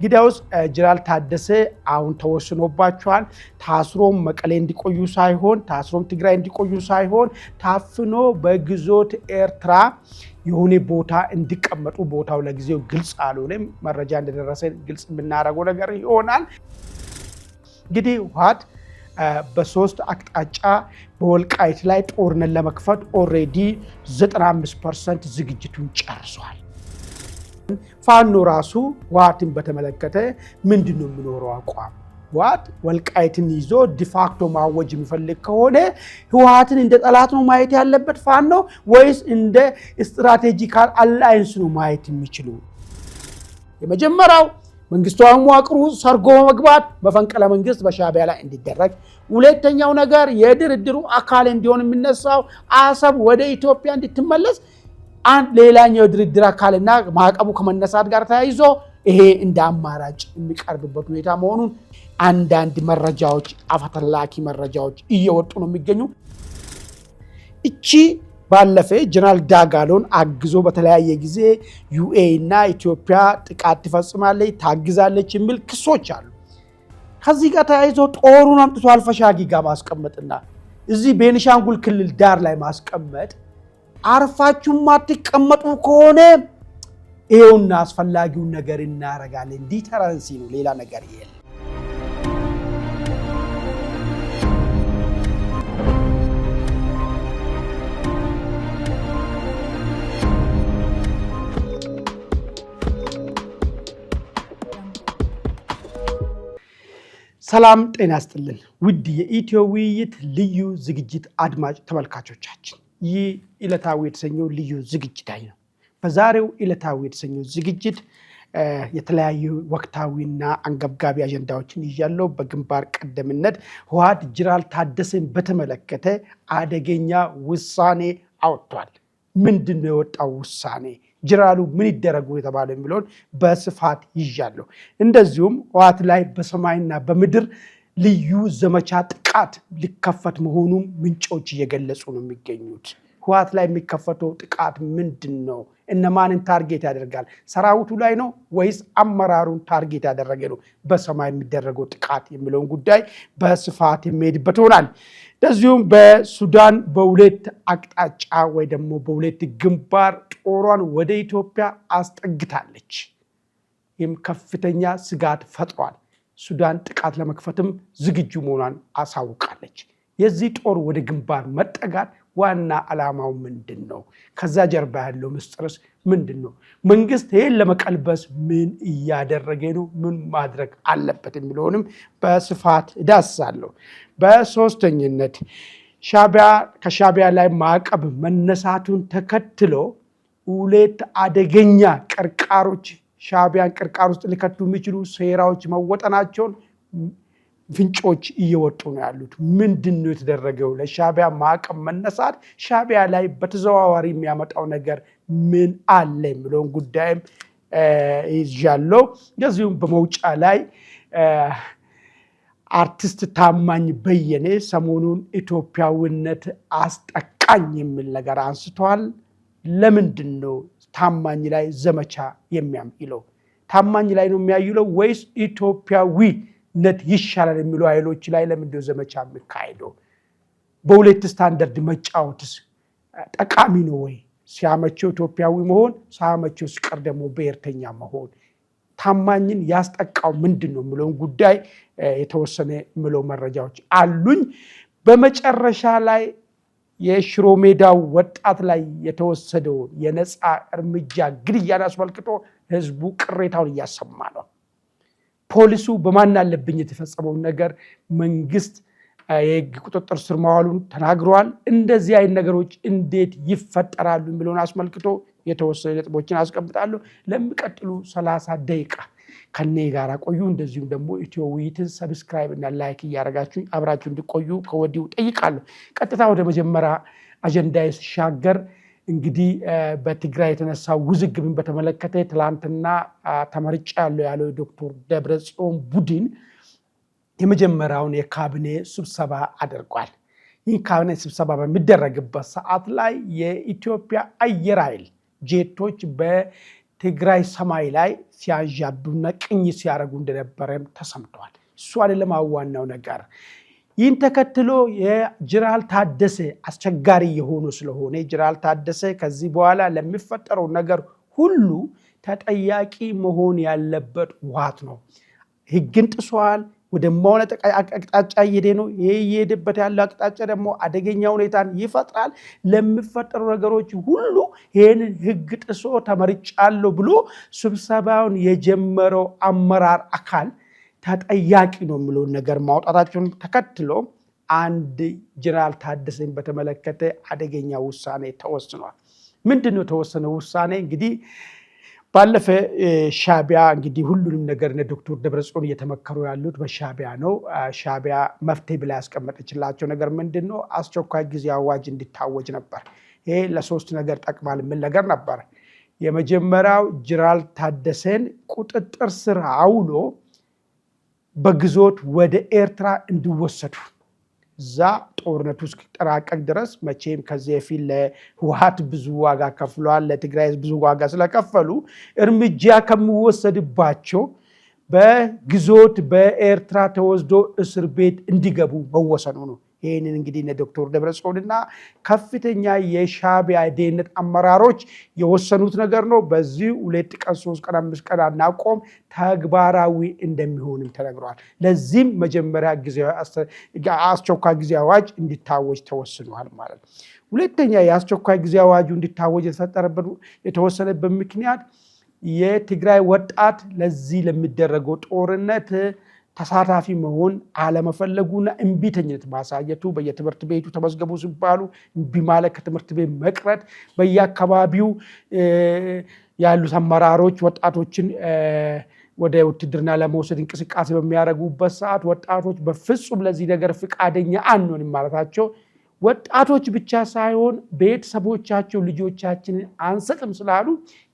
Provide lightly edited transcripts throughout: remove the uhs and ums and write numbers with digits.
ጊዳውስ ጀነራል ታደሰ አሁን ተወስኖባቸዋል። ታስሮም መቀሌ እንዲቆዩ ሳይሆን ታስሮም ትግራይ እንዲቆዩ ሳይሆን ታፍኖ በግዞት ኤርትራ የሆነ ቦታ እንዲቀመጡ ቦታው ለጊዜው ግልጽ አልሆነም። መረጃ እንደደረሰ ግልጽ የምናደርገው ነገር ይሆናል። እንግዲህ ህወሓት በሶስት አቅጣጫ በወልቃይት ላይ ጦርነት ለመክፈት ኦልሬዲ 95% ዝግጅቱን ጨርሷል። ፋኖ ራሱ ህወሓትን በተመለከተ ምንድነው የሚኖረው አቋም? ህወሓት ወልቃይትን ይዞ ዲፋክቶ ማወጅ የሚፈልግ ከሆነ ህወሓትን እንደ ጠላት ነው ማየት ያለበት ፋኖ ወይስ እንደ ስትራቴጂካል አላይንስ ነው ማየት የሚችሉ? የመጀመሪያው መንግስታዊ መዋቅሩ ሰርጎ መግባት መፈንቅለ መንግስት በሻዕቢያ ላይ እንዲደረግ፣ ሁለተኛው ነገር የድርድሩ አካል እንዲሆን የሚነሳው አሰብ ወደ ኢትዮጵያ እንድትመለስ አንድ ሌላኛው ድርድር አካልና ማዕቀቡ ከመነሳት ጋር ተያይዞ ይሄ እንደ አማራጭ የሚቀርብበት ሁኔታ መሆኑን አንዳንድ መረጃዎች አፈተላኪ መረጃዎች እየወጡ ነው የሚገኙ። እቺ ባለፈ ጀነራል ዳጋሎን አግዞ በተለያየ ጊዜ ዩኤ እና ኢትዮጵያ ጥቃት ትፈጽማለች ታግዛለች የሚል ክሶች አሉ። ከዚህ ጋር ተያይዞ ጦሩን አምጥቶ አልፈሻጊ ጋር ማስቀመጥና እዚህ ቤኒሻንጉል ክልል ዳር ላይ ማስቀመጥ አርፋችሁ ማትቀመጡ ከሆነ ይሄውና አስፈላጊውን ነገር እናረጋለን። ዲተረንሲ ነው፣ ሌላ ነገር የለም። ሰላም ጤና ይስጥልን ውድ የኢትዮ ውይይት ልዩ ዝግጅት አድማጭ ተመልካቾቻችን፣ ይህ ዕለታዊ የተሰኘው ልዩ ዝግጅት ነው። በዛሬው ዕለታዊ የተሰኘው ዝግጅት የተለያዩ ወቅታዊና አንገብጋቢ አጀንዳዎችን ይዣለሁ። በግንባር ቀደምነት ህወሓት ጀነራል ታደሰን በተመለከተ አደገኛ ውሳኔ አወጥቷል። ምንድነው የወጣው ውሳኔ? ጀነራሉ ምን ይደረጉ የተባለው የሚለውን በስፋት ይዣለሁ። እንደዚሁም ህወሓት ላይ በሰማይና በምድር ልዩ ዘመቻ ጥቃት ሊከፈት መሆኑን ምንጮች እየገለጹ ነው የሚገኙት። ህወሓት ላይ የሚከፈተው ጥቃት ምንድን ነው? እነማንን ታርጌት ያደርጋል? ሰራዊቱ ላይ ነው ወይስ አመራሩን ታርጌት ያደረገ ነው በሰማይ የሚደረገው ጥቃት የሚለውን ጉዳይ በስፋት የሚሄድበት ይሆናል። እንደዚሁም በሱዳን በሁለት አቅጣጫ ወይ ደግሞ በሁለት ግንባር ጦሯን ወደ ኢትዮጵያ አስጠግታለች። ይህም ከፍተኛ ስጋት ፈጥሯል። ሱዳን ጥቃት ለመክፈትም ዝግጁ መሆኗን አሳውቃለች። የዚህ ጦር ወደ ግንባር መጠጋት ዋና ዓላማው ምንድን ነው? ከዛ ጀርባ ያለው ምስጢርስ ምንድን ነው? መንግስት ይህን ለመቀልበስ ምን እያደረገ ነው? ምን ማድረግ አለበት የሚለውንም በስፋት እዳስሳለሁ። በሶስተኝነት ከሻዕቢያ ላይ ማዕቀብ መነሳቱን ተከትሎ ሁለት አደገኛ ቅርቃሮች ሻዕቢያን ቅርቃር ውስጥ ሊከቱ የሚችሉ ሴራዎች መወጠናቸውን ፍንጮች እየወጡ ነው ያሉት። ምንድን ነው የተደረገው? ለሻዕቢያ ማዕቀብ መነሳት ሻዕቢያ ላይ በተዘዋዋሪ የሚያመጣው ነገር ምን አለ የሚለውን ጉዳይም ይዣለሁ። እንደዚሁም በመውጫ ላይ አርቲስት ታማኝ በየነ ሰሞኑን ኢትዮጵያዊነት አስጠቃኝ የሚል ነገር አንስተዋል። ለምንድን ነው ታማኝ ላይ ዘመቻ የሚያይለው? ታማኝ ላይ ነው የሚያይለው ወይስ ኢትዮጵያዊነት ይሻላል የሚሉ ኃይሎች ላይ ለምንድን ነው ዘመቻ የሚካሄደው? በሁለት ስታንዳርድ መጫወትስ ጠቃሚ ነው ወይ? ሲያመቸው ኢትዮጵያዊ መሆን፣ ሳያመቸው ሲቀር ደግሞ ብሔርተኛ መሆን ታማኝን ያስጠቃው ምንድን ነው የሚለውን ጉዳይ የተወሰነ የሚለው መረጃዎች አሉኝ። በመጨረሻ ላይ የሽሮ ሜዳው ወጣት ላይ የተወሰደው የነፃ እርምጃ ግድያን አስመልክቶ ህዝቡ ቅሬታውን እያሰማ ነው። ፖሊሱ በማናለብኝ የተፈጸመውን ነገር መንግስት የህግ ቁጥጥር ስር ማዋሉን ተናግረዋል። እንደዚህ አይነት ነገሮች እንዴት ይፈጠራሉ የሚለውን አስመልክቶ የተወሰኑ ነጥቦችን አስቀምጣለሁ። ለሚቀጥሉ 30 ደቂቃ ከኔ ጋር ቆዩ። እንደዚሁም ደግሞ ኢትዮ ውይይትን ሰብስክራይብ እና ላይክ እያደረጋችሁ አብራችሁ እንድቆዩ ከወዲሁ ጠይቃለሁ። ቀጥታ ወደ መጀመሪያ አጀንዳ ሲሻገር እንግዲህ በትግራይ የተነሳው ውዝግብን በተመለከተ ትላንትና ተመርጫለሁ ያለው ዶክተር ደብረጽዮን ቡድን የመጀመሪያውን የካቢኔ ስብሰባ አድርጓል። ይህ ካቢኔ ስብሰባ በሚደረግበት ሰዓት ላይ የኢትዮጵያ አየር ኃይል ጄቶች ትግራይ ሰማይ ላይ ሲያዣብቡና ቅኝት ሲያደርጉ እንደነበረም ተሰምተዋል። እሱ አይደለም ዋናው ነገር። ይህን ተከትሎ የጀነራል ታደሰ አስቸጋሪ የሆኑ ስለሆነ ጀነራል ታደሰ ከዚህ በኋላ ለሚፈጠረው ነገር ሁሉ ተጠያቂ መሆን ያለበት ህወሓት ነው። ህግን ጥሷል። ወደማውነ አቅጣጫ እየሄደ ነው። ይሄ እየሄደበት ያለው አቅጣጫ ደግሞ አደገኛ ሁኔታን ይፈጥራል። ለሚፈጠሩ ነገሮች ሁሉ ይህንን ህግ ጥሶ ተመርጫለሁ ብሎ ስብሰባውን የጀመረው አመራር አካል ተጠያቂ ነው የሚለውን ነገር ማውጣታቸውን ተከትሎ አንድ ጀነራል ታደሰን በተመለከተ አደገኛ ውሳኔ ተወስኗል። ምንድነው የተወሰነው ውሳኔ? እንግዲህ ባለፈ ሻዕቢያ እንግዲህ ሁሉንም ነገር ዶክተር ደብረጽዮን እየተመከሩ ያሉት በሻዕቢያ ነው። ሻዕቢያ መፍትሄ ብላ ያስቀመጠችላቸው ነገር ምንድነው? አስቸኳይ ጊዜ አዋጅ እንዲታወጅ ነበር። ይሄ ለሶስት ነገር ጠቅማል ምን ነገር ነበር? የመጀመሪያው ጀነራል ታደሰን ቁጥጥር ስር አውሎ በግዞት ወደ ኤርትራ እንዲወሰዱ እዛ ጦርነቱ እስኪጠናቀቅ ድረስ መቼም ከዚህ በፊት ለህወሓት ብዙ ዋጋ ከፍሏል። ለትግራይ ብዙ ዋጋ ስለከፈሉ እርምጃ ከሚወሰድባቸው በግዞት በኤርትራ ተወስዶ እስር ቤት እንዲገቡ መወሰኑ ነው። ይህንን እንግዲህ ዶክተር ደብረጽዮንና ከፍተኛ የሻዕቢያ ደህንነት አመራሮች የወሰኑት ነገር ነው። በዚህ 2 ቀን 3 ቀን 5 ቀን አናቆም ተግባራዊ እንደሚሆንም ተነግሯል። ለዚህም መጀመሪያ አስቸኳይ ጊዜ አዋጅ እንዲታወጅ ተወስኗል ማለት ነው። ሁለተኛ የአስቸኳይ ጊዜ አዋጁ እንዲታወጅ የተወሰነበት ምክንያት የትግራይ ወጣት ለዚህ ለሚደረገው ጦርነት ተሳታፊ መሆን አለመፈለጉና እምቢተኝነት ማሳየቱ፣ በየትምህርት ቤቱ ተመዝገቡ ሲባሉ እምቢ ማለት፣ ከትምህርት ቤት መቅረት፣ በየአካባቢው ያሉት አመራሮች ወጣቶችን ወደ ውትድርና ለመውሰድ እንቅስቃሴ በሚያደርጉበት ሰዓት ወጣቶች በፍጹም ለዚህ ነገር ፍቃደኛ አንሆንም ማለታቸው ወጣቶች ብቻ ሳይሆን ቤተሰቦቻቸው ልጆቻችንን አንሰጥም ስላሉ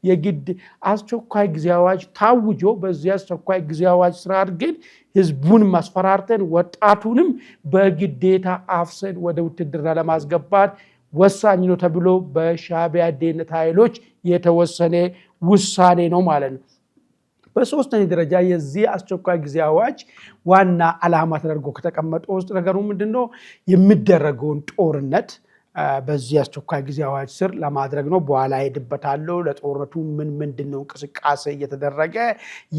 የግድ አስቸኳይ ጊዜ አዋጅ ታውጆ በዚህ አስቸኳይ ጊዜ አዋጅ ስራ አድርገን ህዝቡን ማስፈራርተን ወጣቱንም በግዴታ አፍሰን ወደ ውትድርና ለማስገባት ወሳኝ ነው ተብሎ በሻዕቢያ ደህንነት ኃይሎች የተወሰነ ውሳኔ ነው ማለት ነው። በሶስተኛ ደረጃ የዚህ አስቸኳይ ጊዜ አዋጅ ዋና ዓላማ ተደርጎ ከተቀመጠው ውስጥ ነገሩ ምንድነው? የሚደረገውን ጦርነት በዚህ አስቸኳይ ጊዜ አዋጅ ስር ለማድረግ ነው። በኋላ ሄድበታለሁ። ለጦርነቱ ምንድነው እንቅስቃሴ እየተደረገ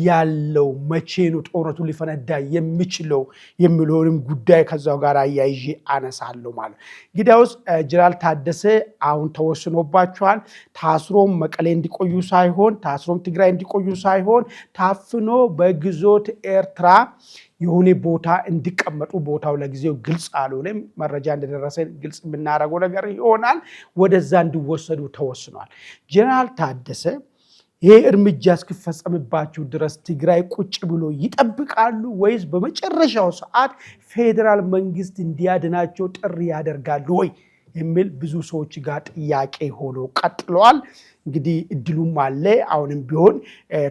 ያለው፣ መቼ ነው ጦርነቱ ሊፈነዳ የሚችለው የሚለውንም ጉዳይ ከዛው ጋር አያይዤ አነሳለሁ ማለት። እንግዲያውስ ጀነራል ታደሰ አሁን ተወስኖባቸዋል። ታስሮም መቀሌ እንዲቆዩ ሳይሆን፣ ታስሮም ትግራይ እንዲቆዩ ሳይሆን ታፍኖ በግዞት ኤርትራ የሆነ ቦታ እንዲቀመጡ፣ ቦታው ለጊዜው ግልጽ አልሆነም። መረጃ እንደደረሰን ግልጽ የምናደርገው ነገር ይሆናል። ወደዛ እንዲወሰዱ ተወስኗል። ጀነራል ታደሰ ይሄ እርምጃ እስኪፈጸምባቸው ድረስ ትግራይ ቁጭ ብሎ ይጠብቃሉ ወይስ በመጨረሻው ሰዓት ፌዴራል መንግስት እንዲያድናቸው ጥሪ ያደርጋሉ ወይ የሚል ብዙ ሰዎች ጋር ጥያቄ ሆኖ ቀጥለዋል። እንግዲህ እድሉም አለ። አሁንም ቢሆን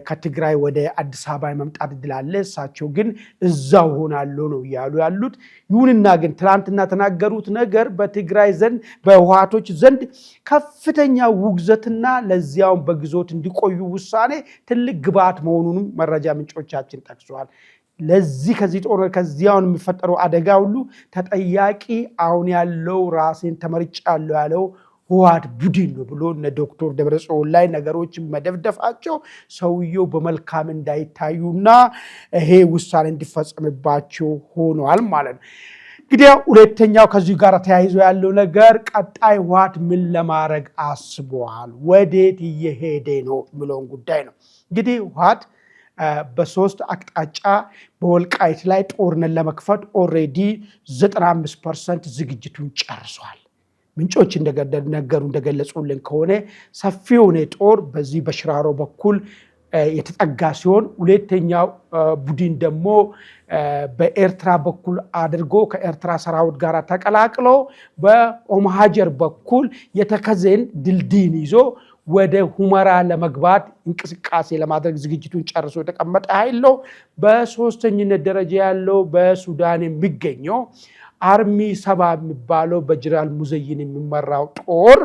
ከትግራይ ወደ አዲስ አበባ የመምጣት እድል አለ። እሳቸው ግን እዛው ሆናለሁ ነው እያሉ ያሉት። ይሁንና ግን ትናንትና ተናገሩት ነገር በትግራይ ዘንድ በህወሓቶች ዘንድ ከፍተኛ ውግዘትና ለዚያውም በግዞት እንዲቆዩ ውሳኔ ትልቅ ግብዓት መሆኑንም መረጃ ምንጮቻችን ጠቅሰዋል። ለዚህ ከዚህ ጦርነት ከዚያውን የሚፈጠረው አደጋ ሁሉ ተጠያቂ አሁን ያለው ራሴን ተመርጫለሁ ያለው ህወሓት ቡድን ነው ብሎ እነ ዶክተር ደብረጽዮን ላይ ነገሮችን መደፍደፋቸው ሰውየው በመልካም እንዳይታዩና ይሄ ውሳኔ እንዲፈጸምባቸው ሆኗል ማለት ነው። እንግዲህ ሁለተኛው ከዚህ ጋር ተያይዞ ያለው ነገር ቀጣይ ህወሓት ምን ለማድረግ አስቧል፣ ወዴት እየሄደ ነው የሚለውን ጉዳይ ነው። እንግዲህ ህወሓት በሶስት አቅጣጫ በወልቃይት ላይ ጦርነት ለመክፈት ኦሬዲ 95% ዝግጅቱን ጨርሷል። ምንጮች እንደገለጹልን ከሆነ ሰፊ የሆነ ጦር በዚህ በሽራሮ በኩል የተጠጋ ሲሆን፣ ሁለተኛው ቡድን ደግሞ በኤርትራ በኩል አድርጎ ከኤርትራ ሰራዊት ጋር ተቀላቅሎ በኦማሃጀር በኩል የተከዘን ድልድይን ይዞ ወደ ሁመራ ለመግባት እንቅስቃሴ ለማድረግ ዝግጅቱን ጨርሶ የተቀመጠ ኃይል ነው። በሶስተኝነት ደረጃ ያለው በሱዳን የሚገኘው አርሚ 7 የሚባለው በጀነራል ሙዘይን የሚመራው ጦር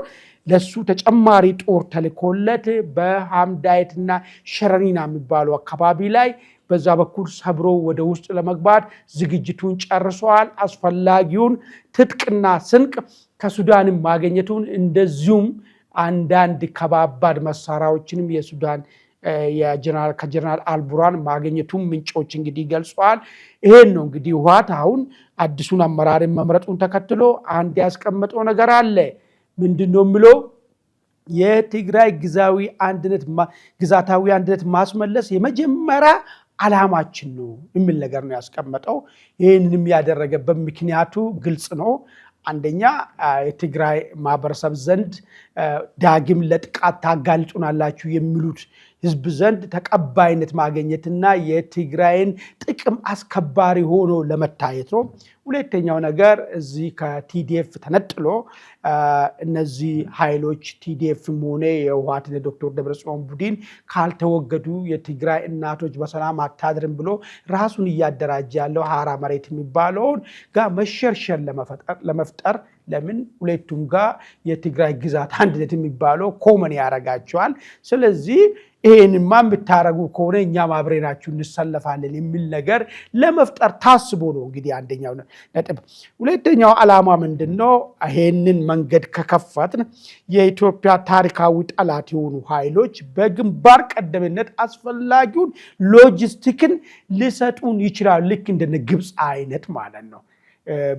ለሱ ተጨማሪ ጦር ተልኮለት በሐምዳይትና ሸረሪና የሚባለው አካባቢ ላይ በዛ በኩል ሰብሮ ወደ ውስጥ ለመግባት ዝግጅቱን ጨርሷል። አስፈላጊውን ትጥቅና ስንቅ ከሱዳን ማግኘቱን እንደዚሁም አንዳንድ ከባባድ መሳሪያዎችንም የሱዳን ከጀነራል አልቡራን ማግኘቱን ምንጮች እንግዲህ ገልጸዋል። ይሄን ነው እንግዲህ ህወሓት አሁን አዲሱን አመራርን መምረጡን ተከትሎ አንድ ያስቀመጠው ነገር አለ። ምንድነው የሚለው? የትግራይ ግዛታዊ አንድነት ማስመለስ የመጀመሪያ ዓላማችን ነው የሚል ነገር ነው ያስቀመጠው። ይህንንም ያደረገበት ምክንያቱ ግልጽ ነው። አንደኛ የትግራይ ማህበረሰብ ዘንድ ዳግም ለጥቃት ታጋልጡናላችሁ የሚሉት ህዝብ ዘንድ ተቀባይነት ማግኘትና የትግራይን ጥቅም አስከባሪ ሆኖ ለመታየት ነው። ሁለተኛው ነገር እዚህ ከቲዲኤፍ ተነጥሎ እነዚህ ኃይሎች ቲዲኤፍም ሆነ የህወሓት ዶክተር ደብረጽዮን ቡድን ካልተወገዱ የትግራይ እናቶች በሰላም አታድርም ብሎ ራሱን እያደራጀ ያለው ሀራ መሬት የሚባለውን ጋር መሸርሸር ለመፍጠር ለምን ሁለቱም ጋር የትግራይ ግዛት አንድነት የሚባለው ኮመን ያደርጋቸዋል። ስለዚህ ይሄንማ የምታረጉ ከሆነ እኛም አብረናችሁ እንሰለፋለን የሚል ነገር ለመፍጠር ታስቦ ነው እንግዲህ አንደኛው ነጥብ። ሁለተኛው ዓላማ ምንድነው? ይሄንን መንገድ ከከፈትን የኢትዮጵያ ታሪካዊ ጠላት የሆኑ ኃይሎች በግንባር ቀደምነት አስፈላጊውን ሎጂስቲክን ሊሰጡን ይችላሉ። ልክ እንደነ ግብፅ አይነት ማለት ነው።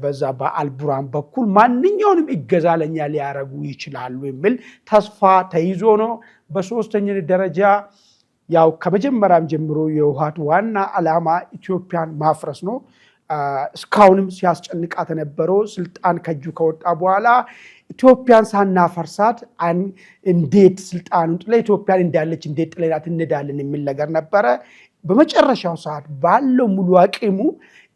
በዛ በአልቡራን በኩል ማንኛውንም እገዛ ለኛ ሊያረጉ ይችላሉ የሚል ተስፋ ተይዞ ነው። በሶስተኛ ደረጃ ያው ከመጀመሪያም ጀምሮ የህወሓት ዋና ዓላማ ኢትዮጵያን ማፍረስ ነው። እስካሁንም ሲያስጨንቃት የነበረው ስልጣን ከእጁ ከወጣ በኋላ ኢትዮጵያን ሳናፈርሳት እንዴት ስልጣኑን ጥለ ኢትዮጵያን እንዳለች እንዴት ጥለናት እንዳለን የሚል ነገር ነበረ። በመጨረሻው ሰዓት ባለው ሙሉ አቅሙ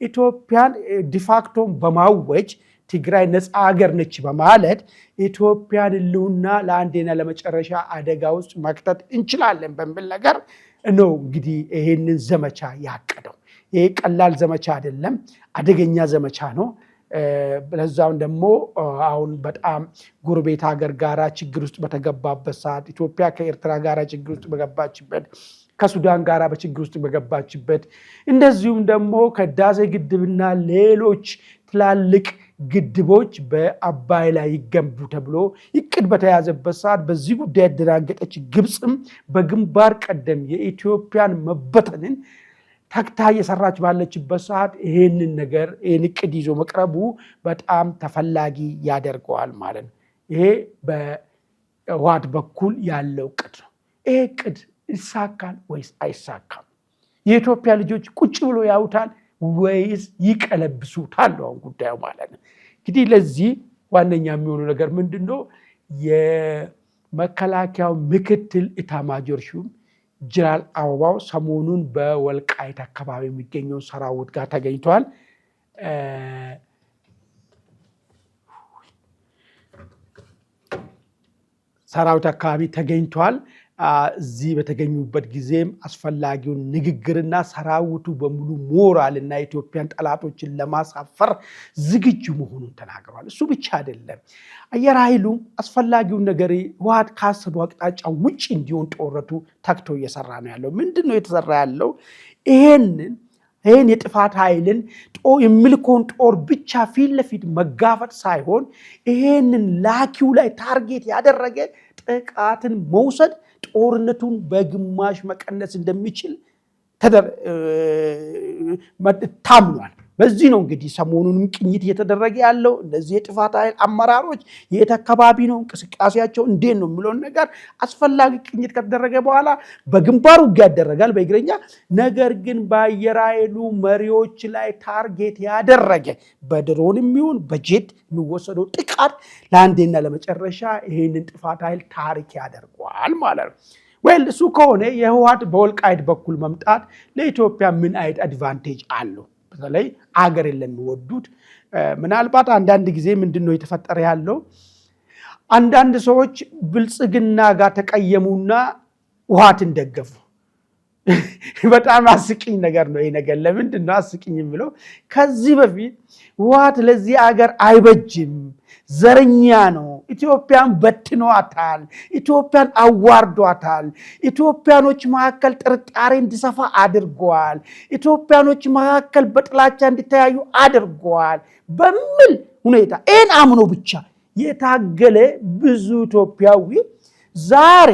ኢትዮጵያን ዲፋክቶን በማወጅ ትግራይ ነፃ ሀገር ነች በማለት ኢትዮጵያን ህልውና ለአንዴና ለመጨረሻ አደጋ ውስጥ መክተት እንችላለን በሚል ነገር ነው እንግዲህ ይሄንን ዘመቻ ያቀደው። ይሄ ቀላል ዘመቻ አይደለም፣ አደገኛ ዘመቻ ነው። ለዛውን ደግሞ አሁን በጣም ጎረቤት ሀገር ጋራ ችግር ውስጥ በተገባበት ሰዓት ኢትዮጵያ ከኤርትራ ጋራ ችግር ውስጥ በገባችበት ከሱዳን ጋራ በችግር ውስጥ በገባችበት እንደዚሁም ደግሞ ከህዳሴ ግድብና ሌሎች ትላልቅ ግድቦች በአባይ ላይ ይገንቡ ተብሎ ይቅድ በተያዘበት ሰዓት በዚህ ጉዳይ ያደናገጠች ግብፅም በግንባር ቀደም የኢትዮጵያን መበተንን ተግታ እየሰራች ባለችበት ሰዓት ይሄንን ነገር ይሄን እቅድ ይዞ መቅረቡ በጣም ተፈላጊ ያደርገዋል ማለት ነው። ይሄ በህወሓት በኩል ያለው እቅድ ነው። ይሄ እቅድ ይሳካል ወይስ አይሳካም? የኢትዮጵያ ልጆች ቁጭ ብሎ ያዩታል ወይስ ይቀለብሱታል? አሁን ጉዳዩ ማለት ነው። እንግዲህ ለዚህ ዋነኛ የሚሆነው ነገር ምንድነው? የመከላከያው ምክትል ኢታማጆር ሹም ጀነራል አበባው ሰሞኑን በወልቃይት አካባቢ የሚገኘው ሰራዊት ጋር ተገኝቷል። ሰራዊት አካባቢ ተገኝቷል። እዚህ በተገኙበት ጊዜም አስፈላጊውን ንግግርና ሰራዊቱ በሙሉ ሞራልና ኢትዮጵያን ጠላቶችን ለማሳፈር ዝግጁ መሆኑን ተናግረዋል። እሱ ብቻ አይደለም፣ አየር ኃይሉ አስፈላጊውን ነገር ህወሓት ካሰበው አቅጣጫ ውጭ እንዲሆን ጦርነቱ ተግቶ እየሰራ ነው ያለው። ምንድን ነው የተሰራ ያለው? ይህን የጥፋት ኃይልን የሚልከውን ጦር ብቻ ፊት ለፊት መጋፈጥ ሳይሆን ይሄንን ላኪው ላይ ታርጌት ያደረገ ጥቃትን መውሰድ ጦርነቱን በግማሽ መቀነስ እንደሚችል ታምኗል። በዚህ ነው እንግዲህ ሰሞኑንም ቅኝት እየተደረገ ያለው። እነዚህ የጥፋት ኃይል አመራሮች የት አካባቢ ነው እንቅስቃሴያቸው እንዴት ነው የሚለውን ነገር አስፈላጊ ቅኝት ከተደረገ በኋላ በግንባር ውጊያ ያደረጋል በእግረኛ። ነገር ግን በአየር ኃይሉ መሪዎች ላይ ታርጌት ያደረገ በድሮን የሚሆን በጄት የሚወሰደው ጥቃት ለአንዴና ለመጨረሻ ይህንን ጥፋት ኃይል ታሪክ ያደርገዋል ማለት ነው። ወይል እሱ ከሆነ የህወሓት በወልቃይት በኩል መምጣት ለኢትዮጵያ ምን አይነት አድቫንቴጅ አለው? በተለይ አገር ለሚወዱት ምናልባት አንዳንድ ጊዜ ምንድነው የተፈጠረ ያለው? አንዳንድ ሰዎች ብልጽግና ጋር ተቀየሙና ህወሓትን ደገፉ። በጣም አስቂኝ ነገር ነው ይሄ ነገር። ለምንድን ነው አስቂኝ የሚለው? ከዚህ በፊት ህወሓት ለዚህ አገር አይበጅም፣ ዘረኛ ነው። ኢትዮጵያን በትኗታል። ኢትዮጵያን አዋርዷታል። ኢትዮጵያኖች መካከል ጥርጣሬ እንዲሰፋ አድርጓል። ኢትዮጵያኖች መካከል በጥላቻ እንዲተያዩ አድርጓል በሚል ሁኔታ ይህን አምኖ ብቻ የታገለ ብዙ ኢትዮጵያዊ ዛሬ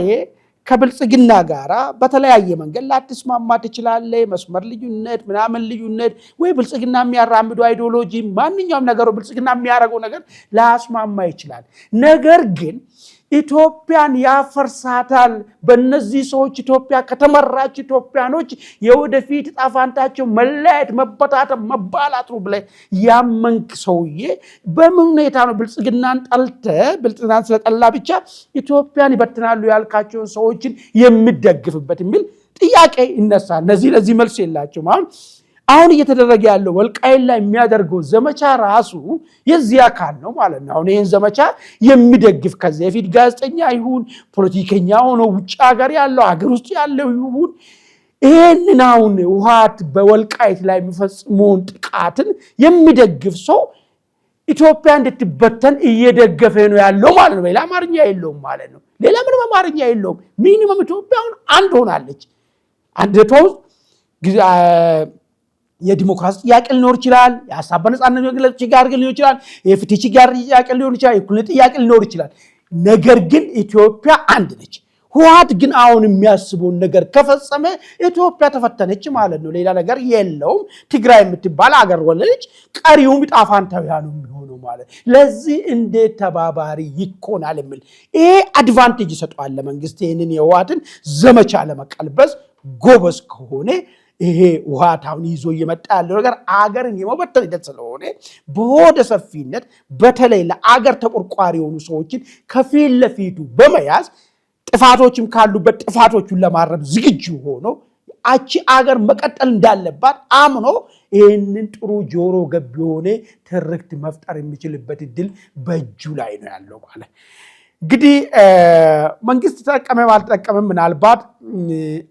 ከብልጽግና ጋራ በተለያየ መንገድ ላትስማማ ትችላለህ። መስመር ልዩነት ምናምን ልዩነት ወይ ብልጽግና የሚያራምዱ አይዲዮሎጂ ማንኛውም ነገር ብልጽግና የሚያደርገው ነገር ላስማማ ይችላል። ነገር ግን ኢትዮጵያን ያፈርሳታል። በእነዚህ ሰዎች ኢትዮጵያ ከተመራች ኢትዮጵያኖች የወደፊት ጣፋንታቸው መለያየት፣ መበታተን፣ መባላት ነው ብለህ ያመንክ ሰውዬ በምን ሁኔታ ነው ብልጽግናን ጠልተህ ብልጽግናን ስለጠላ ብቻ ኢትዮጵያን ይበትናሉ ያልካቸውን ሰዎችን የሚደግፍበት የሚል ጥያቄ ይነሳል። እነዚህ ለዚህ መልስ የላቸውም። አሁን እየተደረገ ያለው ወልቃይት ላይ የሚያደርገው ዘመቻ ራሱ የዚህ አካል ነው ማለት ነው። አሁን ይህን ዘመቻ የሚደግፍ ከዚህ በፊት ጋዜጠኛ ይሁን ፖለቲከኛ ሆኖ ውጭ ሀገር ያለው ሀገር ውስጥ ያለው ይሁን ይህንን አሁን ህወሓት በወልቃይት ላይ የሚፈጽመውን ጥቃትን የሚደግፍ ሰው ኢትዮጵያ እንድትበተን እየደገፈ ነው ያለው ማለት ነው። ሌላ አማርኛ የለውም ማለት ነው። ሌላ ምንም አማርኛ የለውም። ሚኒመም ኢትዮጵያ አሁን አንድ ሆናለች። አንድ የዲሞክራሲ ጥያቄ ሊኖር ይችላል። የሀሳብ በነፃነት መግለጽ ችግር ሊኖር ይችላል። የፍትህ ችግር ጥያቄ ሊኖር ይችላል። የእኩልነት ጥያቄ ሊኖር ይችላል። ነገር ግን ኢትዮጵያ አንድ ነች። ህወሓት ግን አሁን የሚያስበውን ነገር ከፈጸመ ኢትዮጵያ ተፈተነች ማለት ነው። ሌላ ነገር የለውም። ትግራይ የምትባል አገር ወለደች። ቀሪውም ዕጣ ፈንታው ነው የሚሆነው ማለት። ለዚህ እንዴት ተባባሪ ይኮናል የሚል ይሄ አድቫንቴጅ ይሰጠዋል ለመንግስት ይህንን የህወሓትን ዘመቻ ለመቀልበስ ጎበዝ ከሆነ ይሄ ህወሓት አሁን ይዞ እየመጣ ያለው ነገር አገርን የመበተን ሂደት ስለሆነ በሆደ ሰፊነት በተለይ ለአገር ተቆርቋሪ የሆኑ ሰዎችን ከፊት ለፊቱ በመያዝ ጥፋቶችም ካሉበት ጥፋቶቹን ለማረም ዝግጁ ሆኖ አቺ አገር መቀጠል እንዳለባት አምኖ ይህንን ጥሩ ጆሮ ገብ የሆነ ትርክት መፍጠር የሚችልበት እድል በእጁ ላይ ነው ያለው ማለት። እንግዲህ መንግስት ተጠቀመ ባልተጠቀመ ምናልባት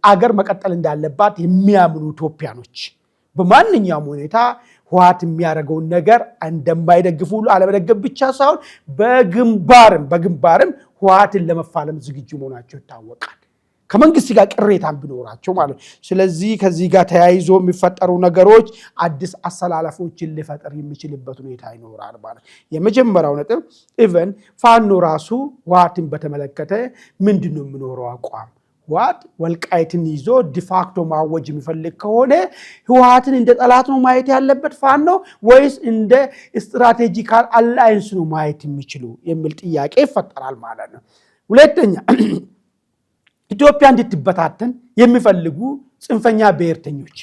አገር መቀጠል እንዳለባት የሚያምኑ ኢትዮጵያኖች በማንኛውም ሁኔታ ህወሓት የሚያደርገውን ነገር እንደማይደግፉ አለመደገፍ ብቻ ሳይሆን በግንባርም ህወሓትን ለመፋለም ዝግጁ መሆናቸው ይታወቃል። ከመንግስት ጋር ቅሬታም ቢኖራቸው ማለት ነው። ስለዚህ ከዚህ ጋር ተያይዞ የሚፈጠሩ ነገሮች አዲስ አሰላለፎችን ሊፈጠር የሚችልበት ሁኔታ ይኖራል ማለት። የመጀመሪያው ነጥብ ኢቨን ፋኖ ራሱ ህወሓትን በተመለከተ ምንድነው የሚኖረው አቋም? ህወሓት ወልቃይትን ይዞ ዲፋክቶ ማወጅ የሚፈልግ ከሆነ ህወሓትን እንደ ጠላት ነው ማየት ያለበት ፋኖ ወይስ እንደ ስትራቴጂካል አላይንስ ነው ማየት የሚችሉ የሚል ጥያቄ ይፈጠራል ማለት ነው። ሁለተኛ ኢትዮጵያ እንድትበታተን የሚፈልጉ ጽንፈኛ ብሔርተኞች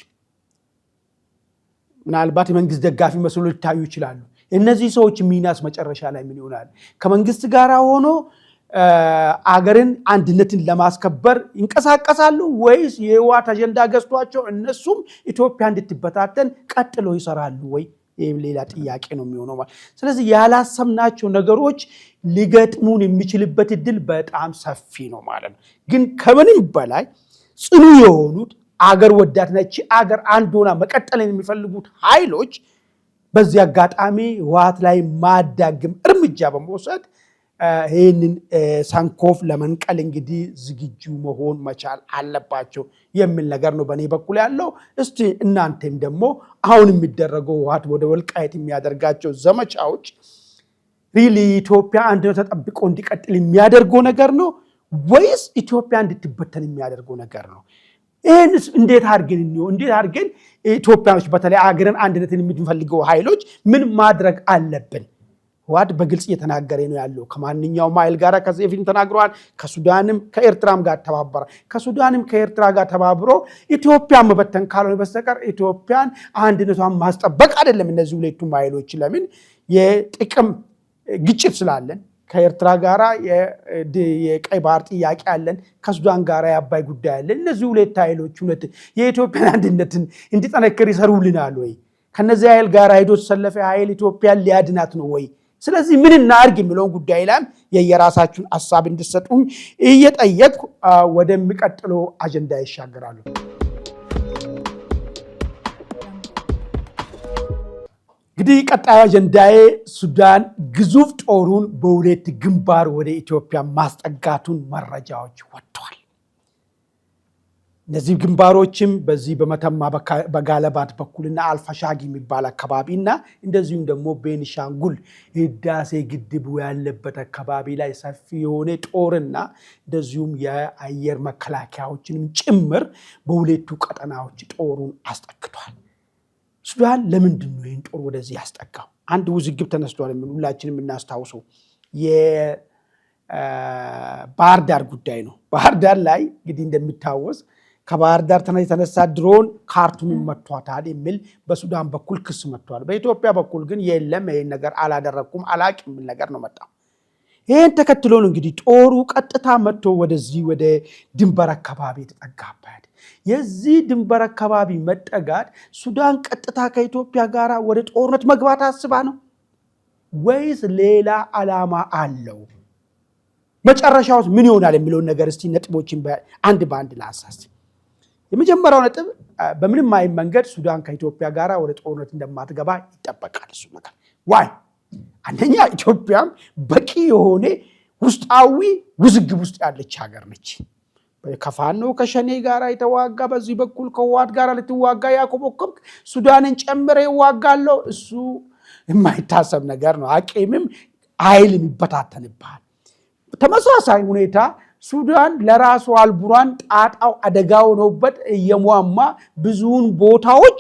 ምናልባት የመንግስት ደጋፊ መስሎ ሊታዩ ይችላሉ። እነዚህ ሰዎች ሚናስ መጨረሻ ላይ ምን ይሆናል? ከመንግስት ጋር ሆኖ አገርን አንድነትን ለማስከበር ይንቀሳቀሳሉ ወይስ የህወሓት አጀንዳ ገዝቷቸው እነሱም ኢትዮጵያ እንድትበታተን ቀጥሎ ይሰራሉ ወይ? ይህም ሌላ ጥያቄ ነው የሚሆነው ማለት። ስለዚህ ያላሰብናቸው ነገሮች ሊገጥሙን የሚችልበት እድል በጣም ሰፊ ነው ማለት ነው። ግን ከምንም በላይ ጽኑ የሆኑት አገር ወዳድ ነች አገር አንድ ሆና መቀጠልን የሚፈልጉት ኃይሎች በዚህ አጋጣሚ ህወሓት ላይ ማዳግም እርምጃ በመውሰድ ይህንን ሳንኮፍ ለመንቀል እንግዲህ ዝግጁ መሆን መቻል አለባቸው የሚል ነገር ነው በእኔ በኩል ያለው። እስቲ እናንተም ደግሞ አሁን የሚደረገው ህወሓት ወደ ወልቃይት የሚያደርጋቸው ዘመቻዎች ሪሊ ኢትዮጵያ አንድነት ተጠብቆ እንዲቀጥል የሚያደርገው ነገር ነው ወይስ ኢትዮጵያ እንድትበተን የሚያደርገው ነገር ነው? ይህንስ እንዴት አድርገን ኢትዮጵያኖች በተለይ አገርን አንድነትን የምንፈልገው ኃይሎች ምን ማድረግ አለብን? ህወሓት በግልጽ እየተናገረ ነው ያለው። ከማንኛውም ኃይል ጋር ከዚህ በፊት ተናግረዋል። ከሱዳንም ከኤርትራም ጋር ተባበረ። ከሱዳንም ከኤርትራ ጋር ተባብሮ ኢትዮጵያን መበተን ካልሆነ በስተቀር ኢትዮጵያን አንድነቷን ማስጠበቅ አይደለም። እነዚህ ሁለቱም ኃይሎች ለምን የጥቅም ግጭት ስላለን ከኤርትራ ጋራ የቀይ ባህር ጥያቄ አለን፣ ከሱዳን ጋራ የአባይ ጉዳይ አለን። እነዚህ ሁለት ኃይሎች እውነት የኢትዮጵያን አንድነትን እንዲጠነክር ይሰሩልናል ወይ? ከነዚህ ኃይል ጋር ሄዶ ተሰለፈ ኃይል ኢትዮጵያን ሊያድናት ነው ወይ? ስለዚህ ምን እናድርግ የሚለውን ጉዳይ ላይ የየራሳችሁን ሐሳብ እንድትሰጡኝ እየጠየቅኩ ወደሚቀጥለው አጀንዳ ይሻገራሉ። እንግዲህ ቀጣዩ አጀንዳዬ ሱዳን ግዙፍ ጦሩን በሁለት ግንባር ወደ ኢትዮጵያ ማስጠጋቱን መረጃዎች ወጥቷል። እነዚህ ግንባሮችም በዚህ በመተማ በጋለባት በኩልና አልፋሻጊ የሚባል አካባቢና እንደዚሁም ደግሞ ቤኒሻንጉል ህዳሴ ግድቡ ያለበት አካባቢ ላይ ሰፊ የሆነ ጦርና እንደዚሁም የአየር መከላከያዎችንም ጭምር በሁለቱ ቀጠናዎች ጦሩን አስጠግቷል። ሱዳን ለምንድን ነው ይህን ጦር ወደዚህ ያስጠጋው? አንድ ውዝግብ ተነስቷል። ሁላችንም የምናስታውሰው የባህር ዳር ጉዳይ ነው። ባህር ዳር ላይ እንግዲህ እንደሚታወስ ከባህር ዳር የተነሳ ድሮን ካርቱምን መቷታል የሚል በሱዳን በኩል ክስ መጥቷል። በኢትዮጵያ በኩል ግን የለም ይህን ነገር አላደረኩም አላቅም የሚል ነገር ነው መጣው። ይህን ተከትሎ ነው እንግዲህ ጦሩ ቀጥታ መጥቶ ወደዚህ ወደ ድንበር አካባቢ የተጠጋበት። የዚህ ድንበር አካባቢ መጠጋት ሱዳን ቀጥታ ከኢትዮጵያ ጋር ወደ ጦርነት መግባት አስባ ነው ወይስ ሌላ ዓላማ አለው? መጨረሻውስ ምን ይሆናል የሚለውን ነገር እስቲ ነጥቦችን አንድ በአንድ ላንሳስ። የመጀመሪያው ነጥብ በምንም አይነት መንገድ ሱዳን ከኢትዮጵያ ጋር ወደ ጦርነት እንደማትገባ ይጠበቃል። እሱ ነገር ዋይ አንደኛ ኢትዮጵያም በቂ የሆነ ውስጣዊ ውዝግብ ውስጥ ያለች ሀገር ነች። ከፋኖ ከሸኔ ጋር የተዋጋ በዚህ በኩል ከህወሓት ጋር ልትዋጋ ያኮበኮብክ ሱዳንን ጨምረ ይዋጋለው። እሱ የማይታሰብ ነገር ነው። አቅምም ኃይልም ይበታተንብሃል። ተመሳሳይ ሁኔታ ሱዳን ለራሱ አልቡራን ጣጣው አደጋው ነውበት የሟማ ብዙውን ቦታዎች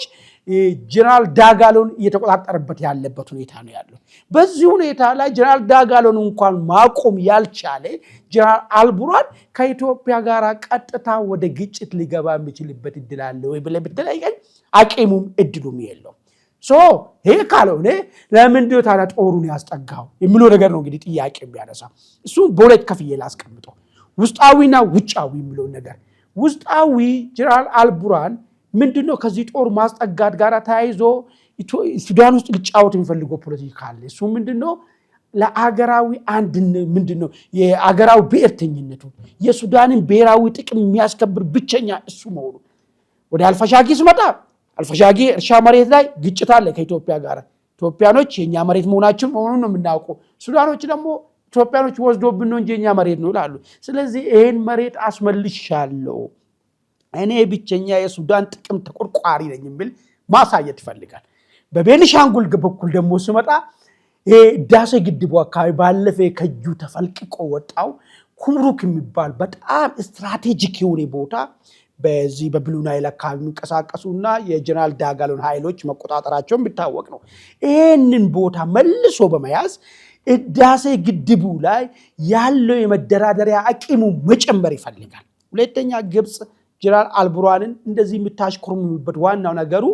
ጀነራል ዳጋሎን እየተቆጣጠረበት ያለበት ሁኔታ ነው ያለው። በዚህ ሁኔታ ላይ ጀነራል ዳጋሎን እንኳን ማቆም ያልቻለ ጀነራል አልቡራን ከኢትዮጵያ ጋር ቀጥታ ወደ ግጭት ሊገባ የሚችልበት እድል አለ ወይ ብለህ ብትጠይቀኝ አቅሙም እድሉም የለውም። ይሄ ካልሆነ ለምንድነው ታዲያ ጦሩን ያስጠጋው የሚለው ነገር ነው እንግዲህ ጥያቄ የሚያነሳ። እሱ በሁለት ከፍዬ ላስቀምጠው፣ ውስጣዊና ውጫዊ የሚለው ነገር። ውስጣዊ ጀነራል አልቡራን ምንድነው ከዚህ ጦር ማስጠጋት ጋር ተያይዞ ሱዳን ውስጥ ሊጫወት የሚፈልገው ፖለቲካ አለ። እሱ ምንድነው ለአገራዊ አንድነት ምንድነው የአገራዊ ብሔርተኝነቱ የሱዳንን ብሔራዊ ጥቅም የሚያስከብር ብቸኛ እሱ መሆኑ። ወደ አልፋሻጊ ስመጣ አልፋሻጊ እርሻ መሬት ላይ ግጭት አለ ከኢትዮጵያ ጋር። ኢትዮጵያኖች የኛ መሬት መሆናቸው መሆኑን ነው የምናውቀው። ሱዳኖች ደግሞ ኢትዮጵያኖች ወስዶብን ነው እንጂ የኛ መሬት ነው ይላሉ። ስለዚህ ይሄን መሬት አስመልሻለሁ እኔ ብቸኛ የሱዳን ጥቅም ተቆርቋሪ ነኝ የሚል ማሳየት ይፈልጋል። በቤኒሻንጉል በኩል ደግሞ ስመጣ ህዳሴ ግድቡ አካባቢ ባለፈ ከጁ ተፈልቅቆ ወጣው ኩምሩክ የሚባል በጣም ስትራቴጂክ የሆነ ቦታ በዚህ በብሉ ናይል አካባቢ የሚንቀሳቀሱና የጀነራል ዳጋሎን ኃይሎች መቆጣጠራቸው የሚታወቅ ነው። ይህንን ቦታ መልሶ በመያዝ ህዳሴ ግድቡ ላይ ያለው የመደራደሪያ አቅሙ መጨመር ይፈልጋል። ሁለተኛ ግብፅ ጀነራል አልቡራንን እንደዚህ የምታሽኮርምበት ዋናው ነገሩ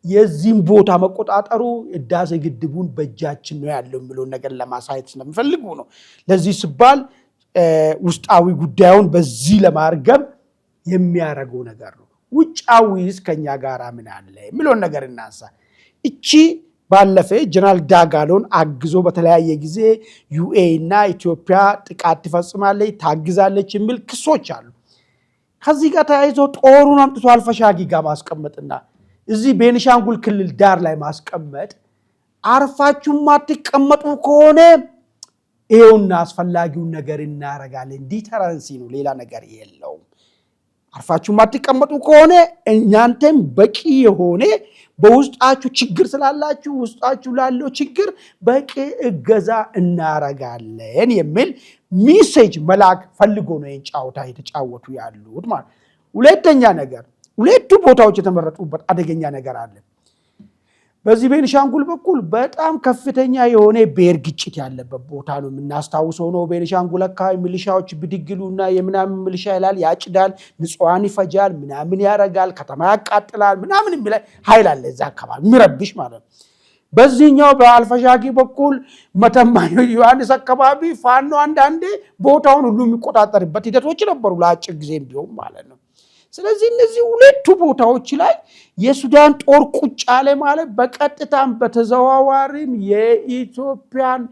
የዚህም ቦታ መቆጣጠሩ ህዳሴ ግድቡን በእጃችን ነው ያለው የሚለውን ነገር ለማሳየት ስለሚፈልጉ ነው። ለዚህ ሲባል ውስጣዊ ጉዳዩን በዚህ ለማርገብ የሚያደርገው ነገር ነው። ውጫዊስ ከኛ ጋር ምን አለ የሚለውን ነገር እናንሳ። እቺ ባለፈ ጀነራል ዳጋሎን አግዞ በተለያየ ጊዜ ዩኤ እና ኢትዮጵያ ጥቃት ትፈጽማለች ታግዛለች የሚል ክሶች አሉ። ከዚህ ጋር ተያይዞ ጦሩን አምጥቶ አልፋሻጊ ጋር ማስቀመጥና እዚህ ቤኒሻንጉል ክልል ዳር ላይ ማስቀመጥ አርፋችሁ ማትቀመጡ ከሆነ ይሄውና አስፈላጊውን ነገር እናረጋለን። ዲተረንሲ ነው፣ ሌላ ነገር የለውም። አርፋችሁ ማትቀመጡ ከሆነ እናንተም በቂ የሆነ በውስጣችሁ ችግር ስላላችሁ ውስጣችሁ ላለው ችግር በቂ እገዛ እናረጋለን የሚል ሜሴጅ መላክ ፈልጎ ነው ይህን ጫወታ የተጫወቱ ያሉት ማለት። ሁለተኛ ነገር ሁለቱ ቦታዎች የተመረጡበት አደገኛ ነገር አለ። በዚህ ቤኒሻንጉል በኩል በጣም ከፍተኛ የሆነ ብሔር ግጭት ያለበት ቦታ ነው። የምናስታውሰው ነው። ቤኒሻንጉል አካባቢ ሚሊሻዎች ብድግሉና የምናምን ሚሊሻ ይላል፣ ያጭዳል፣ ንጹሃን ይፈጃል፣ ምናምን ያረጋል፣ ከተማ ያቃጥላል ምናምን የሚል ኃይል አለ እዛ አካባቢ የሚረብሽ ማለት ነው። በዚህኛው በአልፋሻጊ በኩል መተማ ዮሐንስ አካባቢ ፋኖ አንዳንዴ ቦታውን ሁሉ የሚቆጣጠርበት ሂደቶች ነበሩ ለአጭር ጊዜም ቢሆን ማለት ነው። ስለዚህ እነዚህ ሁለቱ ቦታዎች ላይ የሱዳን ጦር ቁጭ አለ ማለት በቀጥታም በተዘዋዋሪም የኢትዮጵያን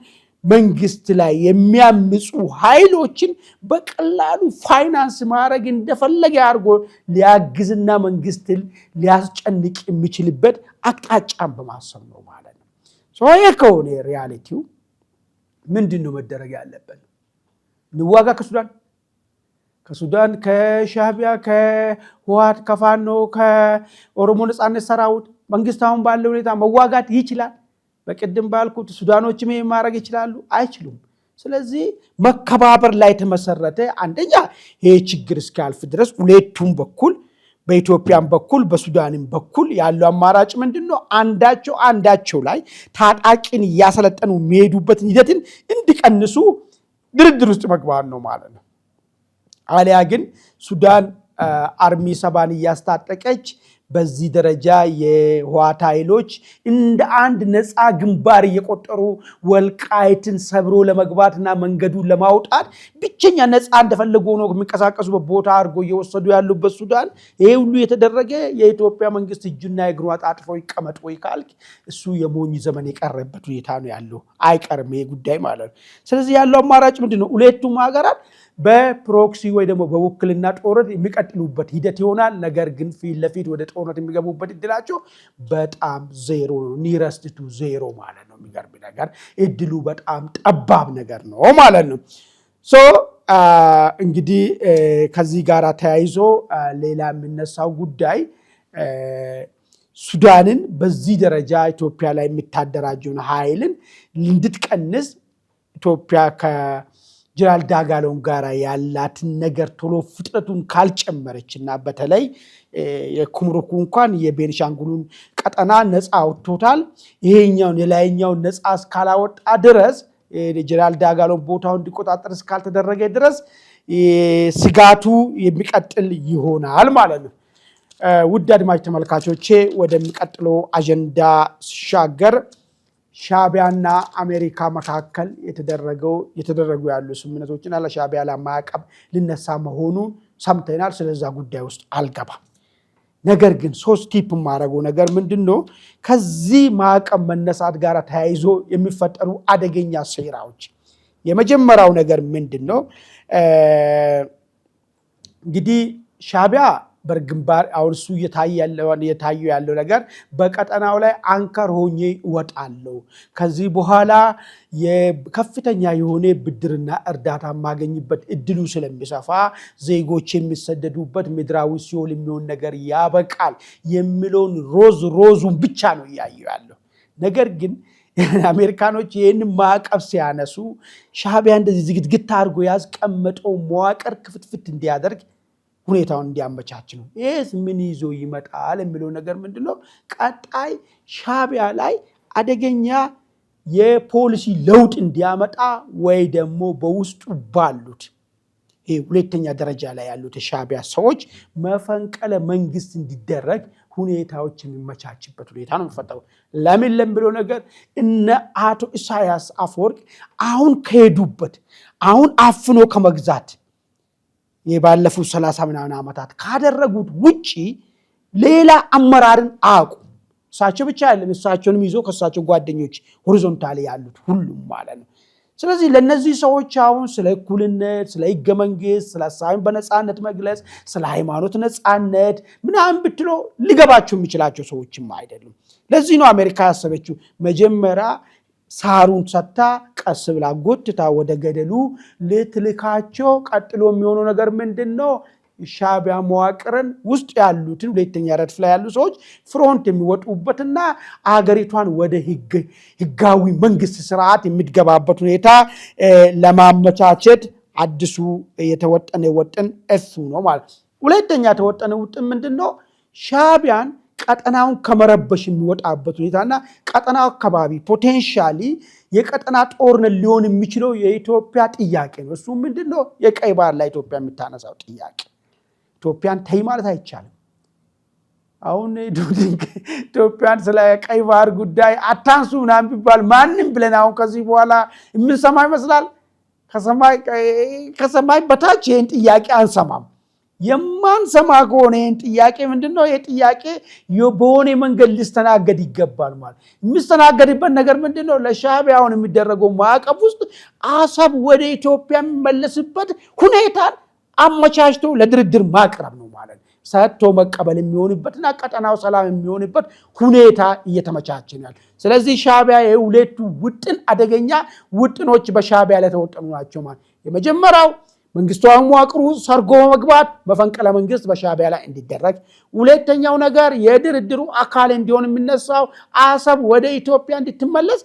መንግስት ላይ የሚያምፁ ኃይሎችን በቀላሉ ፋይናንስ ማድረግ እንደፈለገ አድርጎ ሊያግዝና መንግስትን ሊያስጨንቅ የሚችልበት አቅጣጫን በማሰብ ነው ማለት ነው። ይሄ ከሆነ ሪያሊቲው ምንድን ነው መደረግ ያለበት? እንዋጋ ከሱዳን ከሻዕቢያ ከህወሓት ከፋኖ ከኦሮሞ ነጻነት ሰራዊት መንግስት አሁን ባለው ሁኔታ መዋጋት ይችላል? በቅድም ባልኩት ሱዳኖችም ማድረግ ይችላሉ? አይችሉም። ስለዚህ መከባበር ላይ ተመሰረተ አንደኛ ይሄ ችግር እስኪያልፍ ድረስ ሁለቱም በኩል በኢትዮጵያም በኩል በሱዳንም በኩል ያለው አማራጭ ምንድነው? አንዳቸው ላይ ታጣቂን እያሰለጠኑ የሚሄዱበትን ሂደትን እንዲቀንሱ ድርድር ውስጥ መግባት ነው ማለት ነው። አሊያ ግን ሱዳን አርሚ 7 እያስታጠቀች በዚህ ደረጃ የህወሓት ኃይሎች እንደ አንድ ነፃ ግንባር እየቆጠሩ ወልቃይትን ሰብሮ ለመግባትና መንገዱን ለማውጣት ብቸኛ ነፃ እንደፈለጉ ሆኖ የሚንቀሳቀሱበት ቦታ አድርጎ እየወሰዱ ያሉበት ሱዳን ይሄ ሁሉ የተደረገ የኢትዮጵያ መንግስት እጁና እግሩ አጣጥፎ ይቀመጥ ወይ ካልክ እሱ የሞኝ ዘመን የቀረበት ሁኔታ ነው ያለው። አይቀርም ይሄ ጉዳይ ማለት ነው። ስለዚህ ያለው አማራጭ ምንድነው? ሁለቱም ሀገራት በፕሮክሲ ወይ ደግሞ በውክልና ጦርነት የሚቀጥሉበት ሂደት ይሆናል። ነገር ግን ፊት ለፊት ወደ ጦርነት የሚገቡበት እድላቸው በጣም ዜሮ ነው። ኒረስት ቱ ዜሮ ማለት ነው። የሚገርም ነገር እድሉ በጣም ጠባብ ነገር ነው ማለት ነው። እንግዲህ ከዚህ ጋር ተያይዞ ሌላ የሚነሳው ጉዳይ ሱዳንን በዚህ ደረጃ ኢትዮጵያ ላይ የሚታደራጀውን ኃይልን እንድትቀንስ ኢትዮጵያ ጀነራል ዳጋሎን ጋር ያላትን ነገር ቶሎ ፍጥነቱን ካልጨመረችና በተለይ የኩምሩኩ እንኳን የቤንሻንጉሉን ቀጠና ነፃ አውጥቶታል። ይሄኛውን የላይኛውን ነፃ እስካላወጣ ድረስ ጀነራል ዳጋሎን ቦታውን እንዲቆጣጠር እስካልተደረገ ድረስ ስጋቱ የሚቀጥል ይሆናል ማለት ነው። ውድ አድማጭ ተመልካቾቼ ወደሚቀጥለው አጀንዳ ሲሻገር ሻዕቢያና አሜሪካ መካከል የተደረጉ ያሉ ስምምነቶችን ለሻዕቢያ ማዕቀብ ሊነሳ መሆኑን ሰምተናል። ስለዛ ጉዳይ ውስጥ አልገባም። ነገር ግን 3 ቲፕ ማድረገው ነገር ምንድነው? ከዚህ ማዕቀብ መነሳት ጋር ተያይዞ የሚፈጠሩ አደገኛ ሴራዎች የመጀመሪያው ነገር ምንድነው? እንግዲህ ሻዕቢያ በግንባር አሁን እሱ እየታየ ያለው ነገር በቀጠናው ላይ አንከር ሆኜ እወጣለሁ፣ ከዚህ በኋላ የከፍተኛ የሆነ ብድርና እርዳታ ማገኝበት እድሉ ስለሚሰፋ ዜጎች የሚሰደዱበት ምድራዊ ሲኦል የሚሆን ነገር ያበቃል የሚለውን ሮዙን ብቻ ነው እያየው ያለው። ነገር ግን አሜሪካኖች ይህንን ማዕቀብ ሲያነሱ ሻዕቢያ እንደዚህ ዝግትግት አድርጎ ያስቀመጠው መዋቅር ክፍትፍት እንዲያደርግ ሁኔታውን እንዲያመቻች ነው። ይህስ ምን ይዞ ይመጣል የሚለው ነገር ምንድነው? ቀጣይ ሻዕቢያ ላይ አደገኛ የፖሊሲ ለውጥ እንዲያመጣ ወይ ደግሞ በውስጡ ባሉት ሁለተኛ ደረጃ ላይ ያሉት የሻዕቢያ ሰዎች መፈንቅለ መንግስት እንዲደረግ ሁኔታዎች የሚመቻችበት ሁኔታ ነው የሚፈጠረው። ለምን ለምብሎ ነገር እነ አቶ ኢሳያስ አፈወርቅ አሁን ከሄዱበት አሁን አፍኖ ከመግዛት የባለፉት 30 ምናምን ዓመታት ካደረጉት ውጪ ሌላ አመራርን አቁ እሳቸው ብቻ አይደለም፣ እሳቸውንም ይዞ ከእሳቸው ጓደኞች ሆሪዞንታሊ ያሉት ሁሉም ማለት ነው። ስለዚህ ለነዚህ ሰዎች አሁን ስለ እኩልነት፣ ስለ ህገ መንግስት፣ ስለ ሀሳብን በነፃነት መግለጽ፣ ስለ ሃይማኖት ነፃነት ምናምን ብትሎ ሊገባቸው የሚችላቸው ሰዎችም አይደሉም። ለዚህ ነው አሜሪካ ያሰበችው መጀመሪያ ሳሩን ሰታ ቀስ ብላ ጎትታ ወደ ገደሉ ልትልካቸው። ቀጥሎ የሚሆነው ነገር ምንድነው? ሻዕቢያ መዋቅርን ውስጥ ያሉትን ሁለተኛ ረድፍ ላይ ያሉ ሰዎች ፍሮንት የሚወጡበትና አገሪቷን ወደ ህጋዊ መንግስት ስርዓት የሚገባበት ሁኔታ ለማመቻቸት አዲሱ የተወጠነ ወጥን እሱ ነው ማለት። ሁለተኛ የተወጠነ ውጥን ምንድነው? ሻዕቢያን ቀጠናውን ከመረበሽ የሚወጣበት ሁኔታና ቀጠናው አካባቢ ፖቴንሻሊ የቀጠና ጦርነት ሊሆን የሚችለው የኢትዮጵያ ጥያቄ ነው። እሱ ምንድነው? የቀይ ባህር ላይ ኢትዮጵያ የምታነሳው ጥያቄ። ኢትዮጵያን ተይ ማለት አይቻልም። አሁን ኢትዮጵያን ስለ ቀይ ባህር ጉዳይ አታንሱ ምናምን ቢባል ማንም ብለን አሁን ከዚህ በኋላ የምንሰማ ይመስላል? ከሰማይ በታች ይህን ጥያቄ አንሰማም። የማንሰማ ከሆነ ይህን ጥያቄ ምንድነው የጥያቄ በሆነ መንገድ ሊስተናገድ ይገባል ማለት የሚስተናገድበት ነገር ምንድነው ለሻዕቢያውን የሚደረገው ማዕቀብ ውስጥ አሰብ ወደ ኢትዮጵያ የሚመለስበት ሁኔታን አመቻችቶ ለድርድር ማቅረብ ነው ማለት ሰጥቶ መቀበል የሚሆንበትና ቀጠናው ሰላም የሚሆንበት ሁኔታ እየተመቻቸ ነው ስለዚህ ሻዕቢያ የሁለቱ ውጥን አደገኛ ውጥኖች በሻዕቢያ ላይ ተወጠኑ ናቸው ማለት የመጀመሪያው መንግስታዊ መዋቅሩ ሰርጎ መግባት መፈንቅለ መንግስት በሻዕቢያ ላይ እንዲደረግ ሁለተኛው ነገር የድርድሩ አካል እንዲሆን የሚነሳው አሰብ ወደ ኢትዮጵያ እንድትመለስ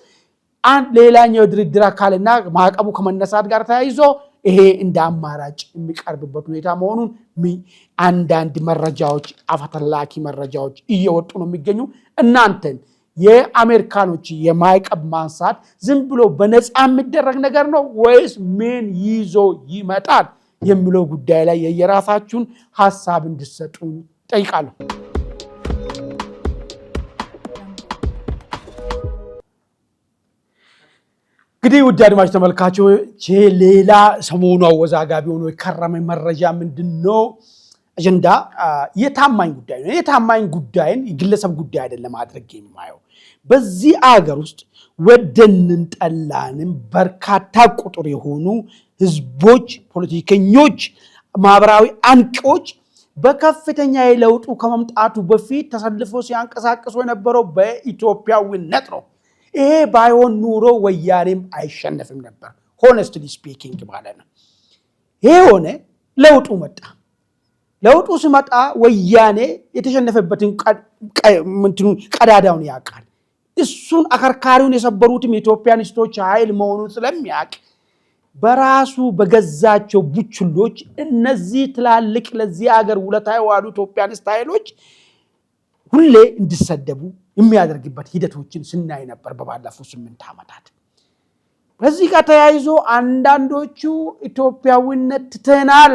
አንድ ሌላኛው ድርድር አካልና ማዕቀቡ ከመነሳት ጋር ተያይዞ ይሄ እንደ አማራጭ የሚቀርብበት ሁኔታ መሆኑን አንዳንድ መረጃዎች አፈተላኪ መረጃዎች እየወጡ ነው የሚገኙ እናንተን የአሜሪካኖች የማዕቀብ ማንሳት ዝም ብሎ በነፃ የሚደረግ ነገር ነው ወይስ ምን ይዞ ይመጣል የሚለው ጉዳይ ላይ የየራሳችሁን ሐሳብ እንድትሰጡ ጠይቃለሁ እንግዲህ ውድ አድማጭ ተመልካቾች ሌላ ሰሞኑ አወዛጋቢ ሆኖ የከረመ መረጃ ምንድነው አጀንዳ የታማኝ ጉዳይ ነው የታማኝ ጉዳይን የግለሰብ ጉዳይ አይደለም አድርጌ የማየው በዚህ አገር ውስጥ ወደንን ጠላንም በርካታ ቁጥር የሆኑ ህዝቦች ፖለቲከኞች ማህበራዊ አንቂዎች በከፍተኛ የለውጡ ከመምጣቱ በፊት ተሰልፈው ሲያንቀሳቅሱ የነበረው በኢትዮጵያዊነት ነው ይሄ ባይሆን ኑሮ ወያኔም አይሸነፍም ነበር ሆነስትሊ ስፒኪንግ ማለት ነው ይሄ ሆነ ለውጡ ሲመጣ ወያኔ የተሸነፈበትን ቀዳዳውን ያውቃል እሱን አከርካሪውን የሰበሩትም የኢትዮጵያኒስቶች ኃይል መሆኑን ስለሚያውቅ በራሱ በገዛቸው ቡችሎች እነዚህ ትላልቅ ለዚህ ሀገር ውለታ የዋሉ ኢትዮጵያኒስት ኃይሎች ሁሌ እንዲሰደቡ የሚያደርግበት ሂደቶችን ስናይ ነበር በባለፉት 8 ዓመታት በዚህ ጋር ተያይዞ አንዳንዶቹ ኢትዮጵያዊነት ትተናል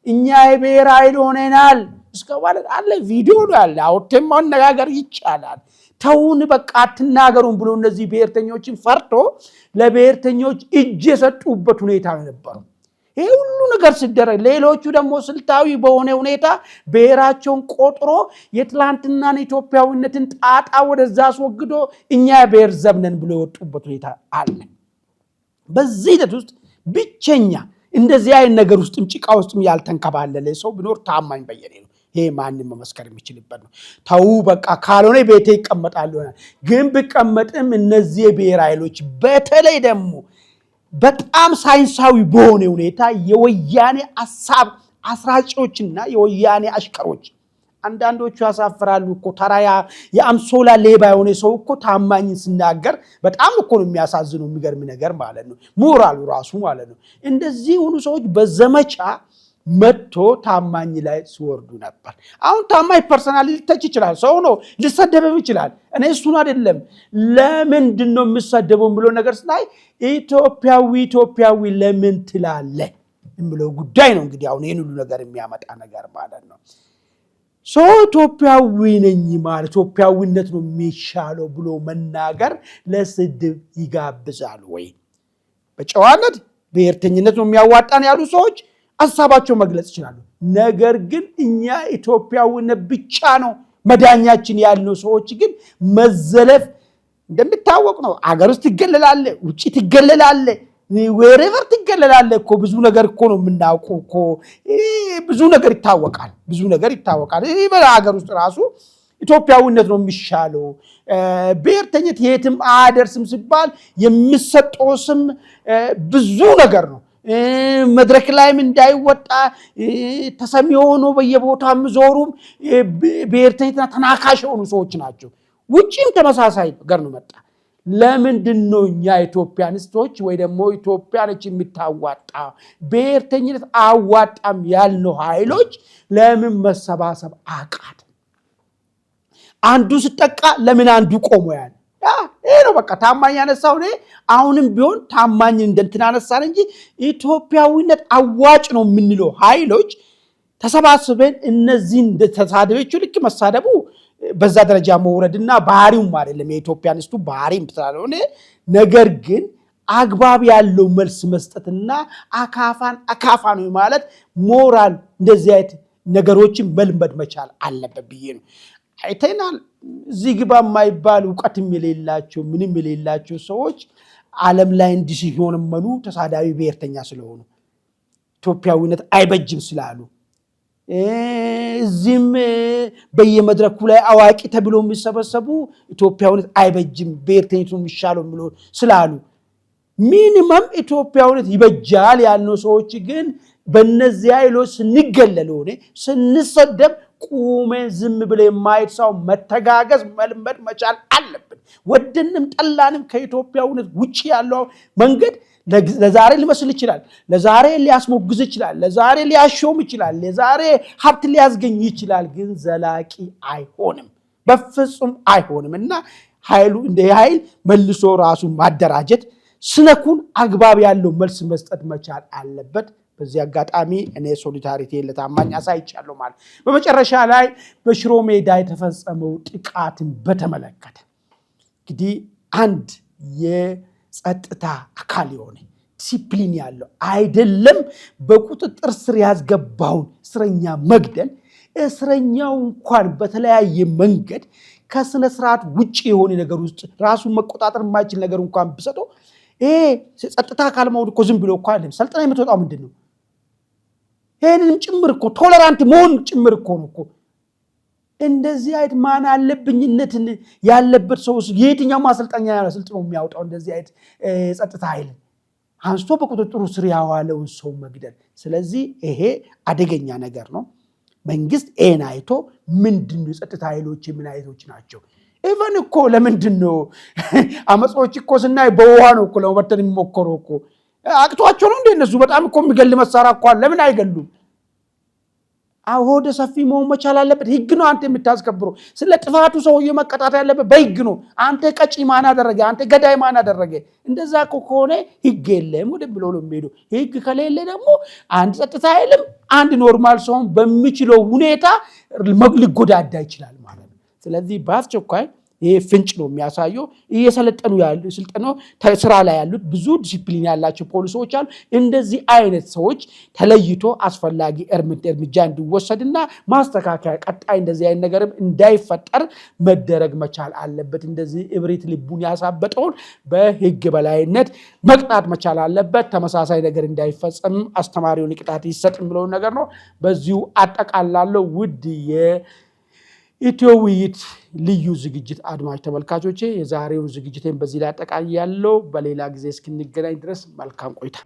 እኛ የብሔር ኃይል ሆነናል እስከባለት አለ ቪዲዮ ነው ያለ አውጥተን ማነጋገር ይቻላል ተውን በቃ አትናገሩን ብሎ እነዚህ ብሔርተኞችን ፈርቶ ለብሔርተኞች እጅ የሰጡበት ሁኔታ ነበር ይሄ ሁሉ ነገር ሲደረግ ሌሎቹ ደግሞ ስልታዊ በሆነ ሁኔታ ብሔራቸውን ቆጥሮ የትላንትናን ኢትዮጵያዊነትን ጣጣ ወደዛ አስወግዶ እኛ ብሔር ዘብነን ብሎ የወጡበት ሁኔታ አለ በዚህ ሂደት ውስጥ ብቸኛ እንደዚህ አይነት ነገር ውስጥም ጭቃ ውስጥም ያልተንከባለለ ሰው ቢኖር ታማኝ በየነ ነው ይሄ ማንንም መመስከር የሚችልበት ነው ታው በቃ ካልሆነ ቤቴ ይቀመጣል ግን ቢቀመጥም እነዚህ ብሔር ኃይሎች በተለይ ደግሞ በጣም ሳይንሳዊ በሆነ ሁኔታ የወያኔ ሐሳብ አስራጮችና የወያኔ አሽከሮች አንዳንዶቹ ያሳፍራሉ እኮ ተራያ የአምሶላ ሌባ የሆነ ሰው እኮ ታማኝ ሲናገር በጣም እኮ ነው የሚያሳዝነው የሚገርም ነገር ማለት ነው ሞራሉ ራሱ ማለት ነው እንደዚህ ሁሉ ሰዎች በዘመቻ መጥቶ ታማኝ ላይ ሲወርዱ ነበር አሁን ታማኝ ፐርሰናሊ ሊተች ይችላል ሰው ነው ሊሰደብም ይችላል እኔ እሱን አይደለም ለምንድን ነው የሚሰደበው ብሎ ነገር ስናይ ኢትዮጵያዊ ለምን ትላለ የሚለው ጉዳይ ነው እንግዲህ አሁን ይሄን ሁሉ ነገር የሚያመጣ ነገር ማለት ነው ኢትዮጵያዊ ነኝ ማለት ኢትዮጵያዊነት ነው የሚሻለው ብሎ መናገር ለስድብ ይጋብዛል ወይ በጨዋነት ብሔርተኝነት ነው የሚያዋጣን ያሉ ሰዎች ሐሳባቸው መግለጽ ይችላሉ ነገር ግን እኛ ኢትዮጵያዊነት ብቻ ነው መዳኛችን ያለው ሰዎች ግን መዘለፍ እንደምታወቅ ነው አገር ውስጥ ትገለላለ ውጪ ትገለላለ wherever ትገለላለ እኮ ብዙ ነገር እኮ ነው የምናውቀው እኮ ብዙ ነገር ይታወቃል ይሄ በአገር ውስጥ ራሱ ኢትዮጵያዊነት ነው የሚሻለው ብሔርተኝነት የትም አደርስም ሲባል የሚሰጠው ስም ብዙ ነገር ነው መድረክ ላይም እንዳይወጣ ተሰሚ ሆኖ በየቦታው ዞሩም ብሔርተኝነትና ተናካሽ ሆኑ ሰዎች ናቸው ውጪም ተመሳሳይ ነገር ነው መጣ ለምንድነው እኛ ኢትዮጵያኒስቶች ወይ ደግሞ ኢትዮጵያኖች የሚታዋጣ ብሔርተኝነት አዋጣም ያልነው ኃይሎች ለምን መሰባሰብ አቃት አንዱ ሲጠቃ ለምን አንዱ ቆሞ ያለ ይሄ ነው በቃ ታማኝ ያነሳው ነው አሁንም ቢሆን ታማኝ እንደንትና አነሳን እንጂ ኢትዮጵያዊነት አዋጭ ነው የምንለው ኃይሎች ተሰባስበን እነዚህን ተሳደበቹ ልክ መሳደቡ በዛ ደረጃ መውረድና ባህሪውም አይደለም የኢትዮጵያኒስቱ ባህሪም ስላልሆነ ነገር ግን አግባብ ያለው መልስ መስጠትና አካፋ ነው ማለት ሞራል እንደዚህ አይነት ነገሮችን መልመድ መቻል አለበት ብዬ ነው። አይተናል። እዚህ ግባ የማይባል እውቀትም የሌላቸው ምንም የሌላቸው ሰዎች ዓለም ላይ እንዲህ ሲሆን መኑ ተሳዳቢ ብሔርተኛ ስለሆኑ ኢትዮጵያዊነት አይበጅም ስላሉ እዚህም በየመድረኩ ላይ አዋቂ ተብሎ የሚሰበሰቡ ኢትዮጵያዊነት አይበጅም ብሔርተኝነቱ የሚሻለው ብሎ ስላሉ ሚኒመም ኢትዮጵያዊነት ይበጃል ያልነው ሰዎች ግን በእነዚህ ኃይሎች ስንገለል ሆነ ስንሰደብ ቁመን ዝም ብለን ማየት ሰው መተጋገዝ መልመድ መቻል አለብን። ወደንም ጠላንም ከኢትዮጵያዊነት ውጪ ያለው መንገድ ለዛሬ ሊመስል ይችላል፣ ለዛሬ ሊያስሞግዝ ይችላል፣ ለዛሬ ሊያሾም ይችላል፣ ለዛሬ ሀብት ሊያስገኝ ይችላል፣ ግን ዘላቂ አይሆንም፣ በፍጹም አይሆንም። እና ኃይሉ እንደ ኃይል መልሶ ራሱን ማደራጀት ስነኩን አግባብ ያለው መልስ መስጠት መቻል አለበት። በዚህ አጋጣሚ እኔ ሶሊዳሪቲ ለታማኝ አሳይቻለሁ ማለት። በመጨረሻ ላይ በሽሮ ሜዳ የተፈጸመው ጥቃትን በተመለከተ እንግዲህ አንድ የጸጥታ አካል የሆነ ዲሲፕሊን ያለው አይደለም በቁጥጥር ስር ያስገባውን እስረኛ መግደል እስረኛው እንኳን በተለያየ መንገድ ከስነ ስርዓት ውጪ የሆነ ነገር ውስጥ ራሱን መቆጣጠር የማይችል ነገር እንኳን ብሰጦ ጸጥታ አካል መሆን እኮ ዝም ብሎ እኮ አይደለም። ሰልጥና የምትወጣው ምንድን ነው? ይሄንንም ጭምር እኮ ቶለራንት መሆን ጭምር እኮ ነው እኮ። እንደዚህ አይነት ማን አለብኝነትን ያለበት ሰው የትኛው ማሰልጠኛ ስልጥኖ የሚያወጣው እንደዚህ አይነት ጸጥታ ኃይል አንስቶ በቁጥጥሩ ስር ያዋለውን ሰው መግደል? ስለዚህ ይሄ አደገኛ ነገር ነው። መንግስት ይሄን አይቶ ምንድነው የጸጥታ ኃይሎች ምን አይነቶች ናቸው? ኢቨን እኮ ለምንድነው አመጾች እኮ ስናይ በውሃ ነው እኮ ለመበተን የሚሞከረው እኮ አቅቷቸው ነው እንደ እነሱ በጣም እኮ የሚገል መሳሪያ እኮ አለ። ለምን አይገሉም? ወደ ሰፊ መሆን መቻል አለበት። ህግ ነው አንተ የምታስከብረው። ስለ ጥፋቱ ሰውዬ መቀጣት ያለበት በህግ ነው። አንተ ቀጪ ማን አደረገ? አንተ ገዳይ ማን አደረገ? እንደዛ ከሆነ ህግ የለም ወደ ብሎ ነው የሚሄዱ። ህግ ከሌለ ደግሞ አንድ ጸጥታ ኃይልም አንድ ኖርማል ሰው በሚችለው ሁኔታ ሊጎዳዳ ይችላል ማለት ነው። ስለዚህ በአስቸኳይ ይሄ ፍንጭ ነው የሚያሳየው። እየሰለጠኑ ያሉ ስልጠናው ስራ ላይ ያሉት ብዙ ዲሲፕሊን ያላቸው ፖሊሶች አሉ። እንደዚህ አይነት ሰዎች ተለይቶ አስፈላጊ እርምጃ እንዲወሰድና ማስተካከያ ቀጣይ እንደዚህ አይነት ነገርም እንዳይፈጠር መደረግ መቻል አለበት። እንደዚህ እብሪት ልቡን ያሳበጠውን በህግ በላይነት መቅጣት መቻል አለበት። ተመሳሳይ ነገር እንዳይፈጸም አስተማሪውን ቅጣት ይሰጥ ብለው ነገር ነው። በዚሁ አጠቃላለሁ። ውድ ኢትዮ ውይይት ልዩ ዝግጅት አድማጭ ተመልካቾቼ የዛሬውን ዝግጅቴን በዚህ ላይ አጠቃልላለሁ። በሌላ ጊዜ እስክንገናኝ ድረስ መልካም ቆይታ